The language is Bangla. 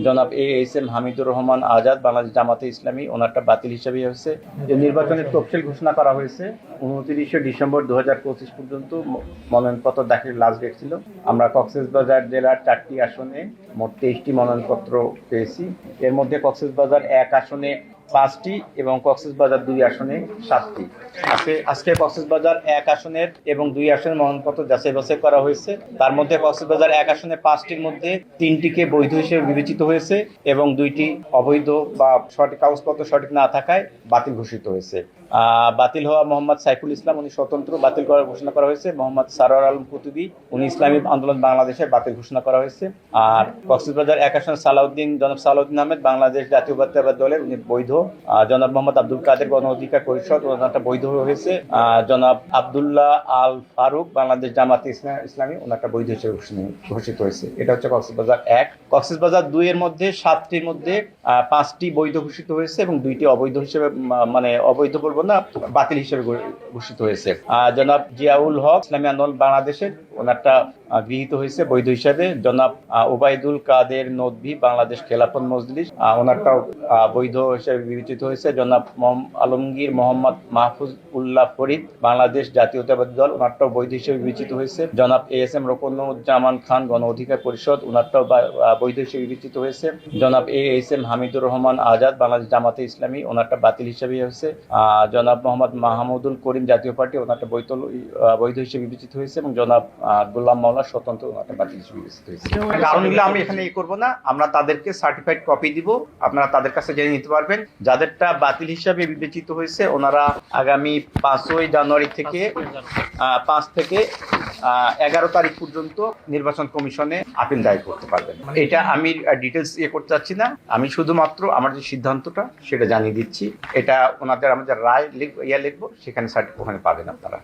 জনাব এম হামিদুর রহমান আজাদ বাংলাদেশ জামাতে ইসলামী, ওনারটা বাতিল হিসেবে হয়েছে। যে নির্বাচনের তফসিল ঘোষণা করা হয়েছে 29শে ডিসেম্বর 2025 পর্যন্ত মনোনয়নপত্র দাখিলের লাস্ট ডেট ছিল। আমরা কক্সবাজার জেলার 4টি আসনে মোট 23টি মনোনয়নপত্র পেয়েছি। এর মধ্যে কক্সবাজার 1 আসনে 5টি এবং কক্সবাজার 2 আসনে 7টি। আজকে কক্সবাজার 1 আসনের এবং 2 আসনের মনোনয়নপত্র যাচাই বাছাই করা হয়েছে। তার মধ্যে কক্সবাজার 1 আসনে 5টির মধ্যে 3টিকে বৈধ হিসেবে বিবেচিত হয়েছে এবং 2টি অবৈধ বা সঠিক কাগজপত্র সঠিক না থাকায় বাতিল ঘোষিত হয়েছে। বাতিল হওয়া মোহাম্মদ সাইফুল ইসলাম, উনি স্বতন্ত্র, বাতিল করার ঘোষণা করা হয়েছে। মোহাম্মদ সারোয়ার আলম কুতুবী, উনি ইসলামী আন্দোলন বাংলাদেশের, বাতিল ঘোষণা করা হয়েছে। আর কক্সবাজার 1 আসন জনাব সালাউদ্দিন আহমেদ বাংলাদেশ জাতীয়তাবাদী দলের, উনি বৈধ। জনাব মোহাম্মদ আব্দুল কাদের গণ অধিকার পরিষদ, ওনারটা বৈধ হয়েছে। জনাব আব্দুল্লাহ আল ফারুক বাংলাদেশ জামাতে ইসলামী, ওনারটা বৈধ হিসেবে ঘোষিত হয়েছে। এটা হচ্ছে কক্সবাজার 1। কক্সবাজার 2 এর মধ্যে 7টির মধ্যে 5টি বৈধ ঘোষিত হয়েছে এবং 2টি অবৈধ হিসেবে, মানে অবৈধ বলবো না, বাতিল হিসেবে ঘোষিত হয়েছে। জনাব জিয়াউল হক ইসলামী আন্দোলন বাংলাদেশের, ওনারটা গৃহীত হয়েছে বৈধ হিসাবে। জনাব ওবায়দুল কাদের নদভী বাংলাদেশ খেলাফত মজলিস, ওনারটাও বৈধ হিসেবে বিবেচিত হয়েছে। জনাব আলমগীর মোহাম্মদ মাহফুজ উল্লাহ ফরিদ বাংলাদেশ জাতীয়তাবাদী দল, ওনারটাও বৈধ হিসেবে বিবেচিত হয়েছে। জনাব এম রোকনুজ্জামান খান গণ অধিকার পরিষদ, ওনারটাও বৈধ হিসেবে বিবেচিত হয়েছে। জনাব এম হামিদুর রহমান আজাদ বাংলাদেশ জামাতে ইসলামী, ওনারটা বাতিল হিসেবে হয়েছে। জনাব মোহাম্মদ মাহমুদুল করিম জাতীয় পার্টি, ওনারটা বৈধ হিসেবে বিবেচিত হয়েছে এবং জনাব গোলাম মাওলা স্বতন্ত্র, ওনারটা বাতিল হিসেবে বিবেচিত হয়েছে। কারণগুলো আমি এখানে করব না, আমরা তাদেরকে সার্টিফাইড কপি দিব, আপনারা তাদের কাছে জেনে নিতে পারবেন। যাদেরটা বাতিল হিসাবে বিবেচিত হয়েছে ওনারা আগামী 5ই জানুয়ারি থেকে 5 থেকে 11 তারিখ পর্যন্ত নির্বাচন কমিশনে আপিল দায়ের করতে পারবেন। এটা আমি ডিটেলস করতে চাচ্ছি না, আমি শুধুমাত্র আমার যে সিদ্ধান্তটা সেটা জানিয়ে দিচ্ছি। এটা আমাদের রায় লিখবো, সেখানে সার্টিফিকেট ওখানে পাবেন আপনারা।